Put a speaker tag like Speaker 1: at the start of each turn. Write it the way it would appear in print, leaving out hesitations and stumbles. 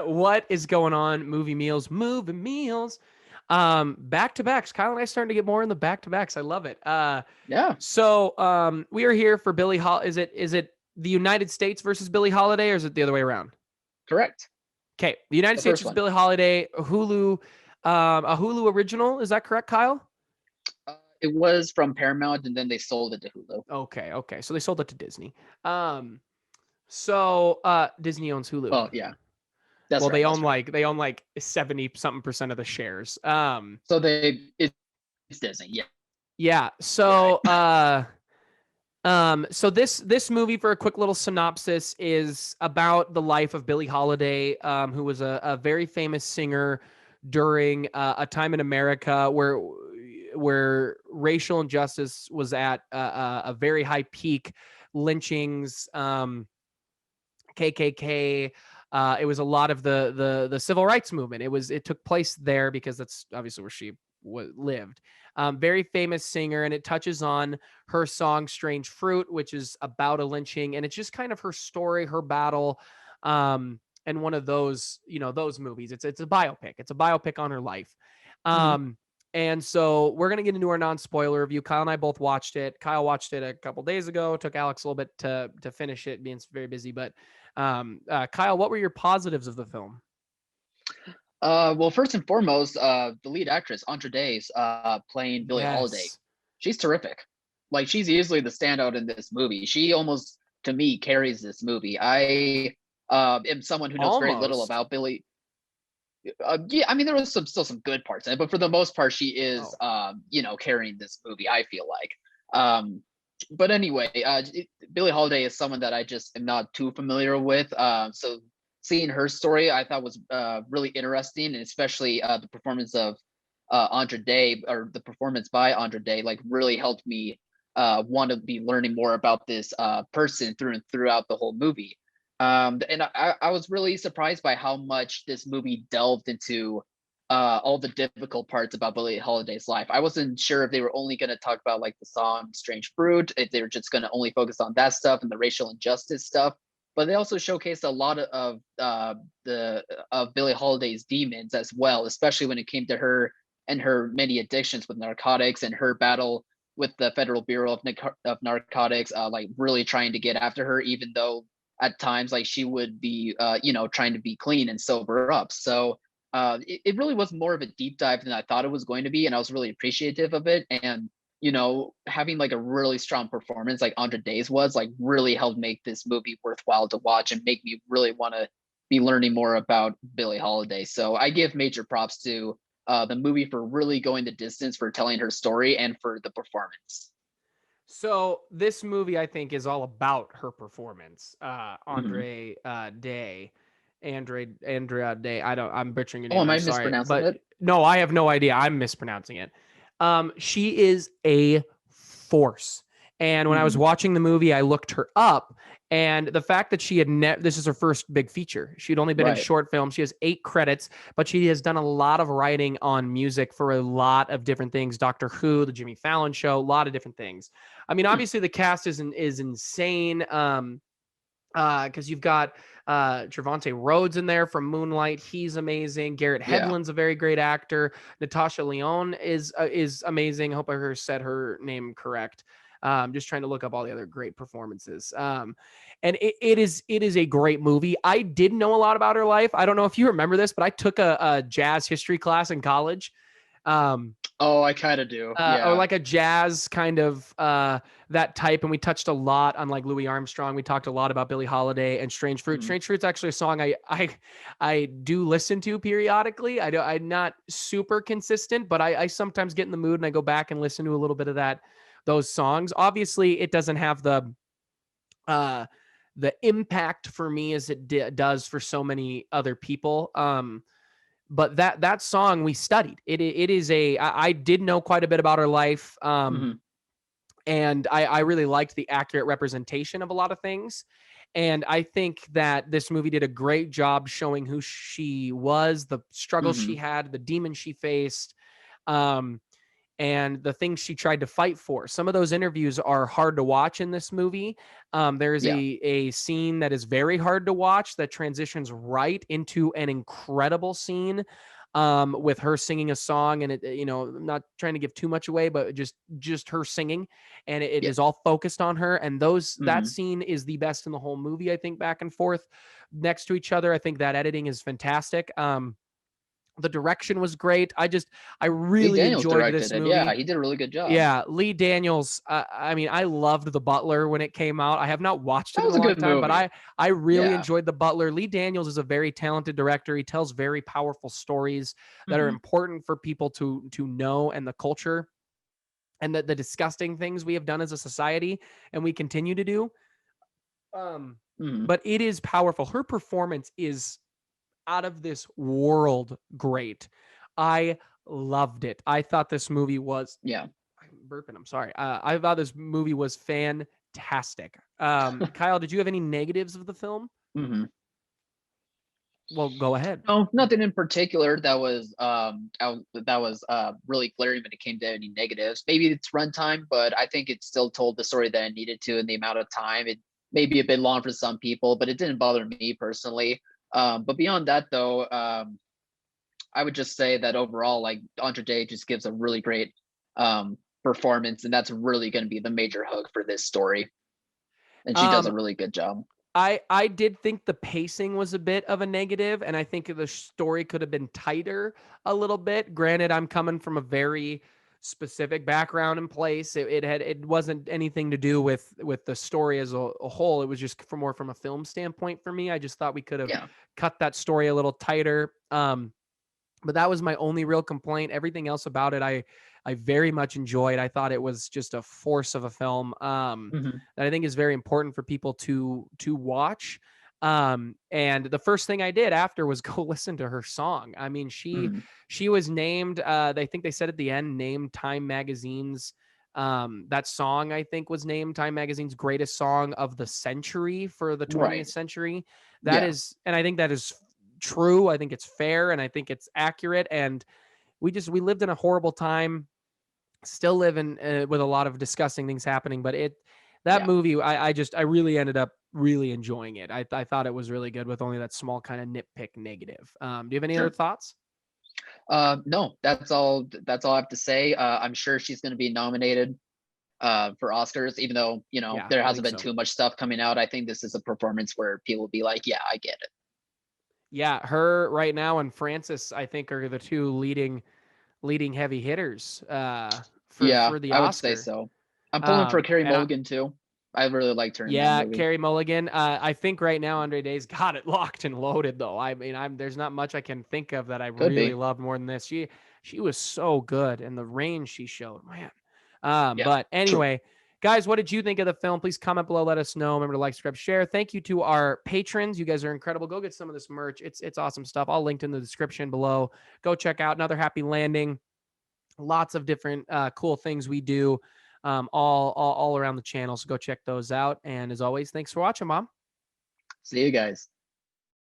Speaker 1: What is going on? Movie meals. Back to backs. Kyle and I starting to get more in the back to backs. I love it.
Speaker 2: Yeah,
Speaker 1: We are here for Billie Is it the United States versus Billie Holiday, or is it the other way around?
Speaker 2: correct.
Speaker 1: Okay, the United
Speaker 2: The
Speaker 1: States
Speaker 2: first
Speaker 1: versus
Speaker 2: one.
Speaker 1: Billie Holiday, a Hulu original. Is that correct, Kyle?
Speaker 2: It was from Paramount, and then they sold it to Hulu.
Speaker 1: Okay. So they sold it to Disney. Um, Disney owns Hulu.
Speaker 2: Well, yeah, that's
Speaker 1: Well,
Speaker 2: right. That's right.
Speaker 1: they own like 70 something percent of the shares.
Speaker 2: So it's Disney. Yeah,
Speaker 1: Yeah.
Speaker 2: you're right.
Speaker 1: So this movie, for a quick little synopsis, is about the life of Billie Holiday, who was a very famous singer during a time in America where racial injustice was at a very high peak, lynchings, KKK. It was a lot of the civil rights movement. It took place there because that's obviously where she lived. Very famous singer, and it touches on her song "Strange Fruit," which is about a lynching, and it's just kind of her story, her battle, and one of those those movies. It's a biopic. It's a biopic on her life.
Speaker 2: Mhm.
Speaker 1: Um, and so we're gonna get into our non-spoiler review. Kyle and I both watched it. Kyle watched it a couple days ago. Took Alex a little bit to finish it, being very busy, but Kyle, what were your positives of the film?
Speaker 2: Well, first and foremost, the lead actress, Andra Day's, playing Billie Holiday.
Speaker 1: Yes,
Speaker 2: She's terrific. Like, she's easily the standout in this movie. She almost, to me, carries this movie. I am someone who knows very little
Speaker 1: almost.
Speaker 2: about Billie. Yeah, I mean, there was still some good parts in it, but for the most part, she is,
Speaker 1: Oh,
Speaker 2: carrying this movie. I feel like. But anyway, Billie Holiday is someone that I just am not too familiar with. So seeing her story, I thought was really interesting, and especially the performance of Andra Day, or the performance by Andra Day, like really helped me want to be learning more about this person throughout the whole movie. And I was really surprised by how much this movie delved into all the difficult parts about Billie Holiday's life. I wasn't sure if they were only going to talk about like the song "Strange Fruit," if they were just going to only focus on that stuff and the racial injustice stuff. But they also showcased a lot the of Billie Holiday's demons as well, especially when it came to her and her many addictions with narcotics and her battle with the Federal Bureau of Narcotics, like really trying to get after her, even though at times like she would be trying to be clean and sober up. So it really was more of a deep dive than I thought it was going to be, and I was really appreciative of it. And having like a really strong performance like Andre Day's was like really helped make this movie worthwhile to watch and make me really want to be learning more about Billie Holiday. So I give major props to the movie for really going the distance for telling her story and for the performance.
Speaker 1: so this movie I think is all about her performance.
Speaker 2: Mhm.
Speaker 1: Andrea Day. I'm butchering your
Speaker 2: Oh,
Speaker 1: name.
Speaker 2: am
Speaker 1: I'm
Speaker 2: I
Speaker 1: sorry,
Speaker 2: mispronouncing
Speaker 1: but
Speaker 2: it?
Speaker 1: no, I have no idea. I'm mispronouncing it. She is a force. And when I was
Speaker 2: Mhm.
Speaker 1: watching the movie, I looked her up, and the fact that she had this is her first big feature. She'd only been in
Speaker 2: Right.
Speaker 1: short films. She has 8 credits, but she has done a lot of writing on music for a lot of different things. Doctor Who, the Jimmy Fallon Show, a lot of different things. I mean,
Speaker 2: Hmm.
Speaker 1: obviously the cast is insane. Because you've got Trevante Rhodes in there from Moonlight. He's amazing. Garrett
Speaker 2: Yeah.
Speaker 1: Hedlund's a very great actor. Natasha Lyonne is amazing. I hope I said her name correct. Just trying to look up all the other great performances. And it is a great movie. I didn't know a lot about her life. I don't know if you remember this, but I took a jazz history class in college. Um,
Speaker 2: Oh, I kind of do.
Speaker 1: or
Speaker 2: Yeah.
Speaker 1: like a jazz kind of that type, and we touched a lot on like Louis Armstrong. We talked a lot about Billie Holiday and Strange Fruit.
Speaker 2: Mhm.
Speaker 1: Strange Fruit's actually a song I do listen to periodically. I'm not super consistent, but I sometimes get in the mood and I go back and listen to a little bit of those songs. Obviously, it doesn't have uh the impact for me as it does for so many other people. But that song we studied. It is I did know quite a bit about her life.
Speaker 2: Mhm.
Speaker 1: And I really liked the accurate representation of a lot of things. And I think that this movie did a great job showing who she was, the struggles she
Speaker 2: Mhm.
Speaker 1: had, the demons she faced. Um, and the things she tried to fight for. Some of those interviews are hard to watch in this movie. There is
Speaker 2: Yeah.
Speaker 1: a scene that is very hard to watch that transitions right into an incredible scene with her singing a song, and I'm not trying to give too much away, but just her singing, and it
Speaker 2: Yeah.
Speaker 1: is all focused on her. And that
Speaker 2: Mhm.
Speaker 1: scene is the best in the whole movie, I think, back and forth next to each other. I think that editing is fantastic. The direction was great. I
Speaker 2: Lee
Speaker 1: really
Speaker 2: Daniels
Speaker 1: enjoyed
Speaker 2: directed
Speaker 1: this
Speaker 2: it. Yeah,
Speaker 1: movie.
Speaker 2: he did a really good job.
Speaker 1: Yeah, Lee Daniels. I mean, I loved The Butler when it came out. I have not watched
Speaker 2: That
Speaker 1: it in
Speaker 2: was
Speaker 1: a
Speaker 2: a
Speaker 1: long
Speaker 2: good
Speaker 1: time, but
Speaker 2: movie.
Speaker 1: I really
Speaker 2: Yeah.
Speaker 1: enjoyed The Butler. Lee Daniels is a very talented director. He tells very powerful stories that are
Speaker 2: Mhm.
Speaker 1: important for people to know, and the culture, and the disgusting things we have done as a society and we continue to do. Um,
Speaker 2: Mhm.
Speaker 1: but it is powerful. Her performance is out of this world great. I loved it. I thought this movie was
Speaker 2: Yeah.
Speaker 1: I'm burping. I'm sorry. I thought this movie was fantastic. Kyle, did you have any negatives of the film?
Speaker 2: Mhm.
Speaker 1: Well, go ahead.
Speaker 2: No, nothing in particular that was really glaring when it came to any negatives. Maybe it's runtime, but I think it still told the story that it needed to in the amount of time. It may be a bit long for some people, but it didn't bother me personally. But beyond that, though, I would just say that overall, like Andre Day just gives a really great performance, and that's really going to be the major hook for this story. And she does
Speaker 1: Um,
Speaker 2: a really good job.
Speaker 1: I did think the pacing was a bit of a negative, and I think the story could have been tighter a little bit. Granted, I'm coming from a very specific background and place. It wasn't anything to do with the story as a whole. It was just for more from a film standpoint for me. I just thought we could have
Speaker 2: Yeah.
Speaker 1: cut that story a little tighter. But that was my only real complaint. Everything else about it, I very much enjoyed. I thought it was just a force of a film
Speaker 2: Hmm.
Speaker 1: that I think is very important for people to watch. And the first thing I did after was go listen to her song. I mean,
Speaker 2: Hmm.
Speaker 1: she was named. I think they said at the end, named Time Magazine's. That song I think was named Time Magazine's greatest song of the century for the 20th
Speaker 2: Right.
Speaker 1: century. That
Speaker 2: Yeah.
Speaker 1: is, and I think that is true. I think it's fair and I think it's accurate. And we lived in a horrible time, still living with a lot of disgusting things happening. But that
Speaker 2: Yeah.
Speaker 1: movie, I really ended up really enjoying it. I thought it was really good with only that small kind of nitpick negative. Do you have any other
Speaker 2: Sure.
Speaker 1: thoughts?
Speaker 2: No, that's all. That's all I have to say. I'm sure she's going to be nominated for Oscars, even though
Speaker 1: Yeah,
Speaker 2: there
Speaker 1: I
Speaker 2: hasn't
Speaker 1: think
Speaker 2: been
Speaker 1: so.
Speaker 2: too much stuff coming out. I think this is a performance where people will be like, "Yeah, I get it."
Speaker 1: Yeah, her right now and Francis, I think, are the two leading heavy hitters
Speaker 2: Yeah,
Speaker 1: for the
Speaker 2: I would say
Speaker 1: Oscar.
Speaker 2: so. I'm pulling for Carrie
Speaker 1: And
Speaker 2: Mulligan too. I really liked her in that
Speaker 1: Yeah,
Speaker 2: movie.
Speaker 1: Carey Mulligan. I think right now Andre Day's got it locked and loaded though. I mean, there's not much I can think of that I
Speaker 2: Could
Speaker 1: really
Speaker 2: be.
Speaker 1: loved more than this. She was so good, and the range she showed, man.
Speaker 2: Yeah.
Speaker 1: But
Speaker 2: True.
Speaker 1: anyway, guys, what did you think of the film? Please comment below. Let us know. Remember to like, subscribe, share. Thank you to our patrons. You guys are incredible. Go get some of this merch. It's awesome stuff. All linked in the description below. Go check out another Happy Landing. Lots of different cool things we do all around the channel. So go check those out. And as always, thanks for watching, Mom.
Speaker 2: See you guys.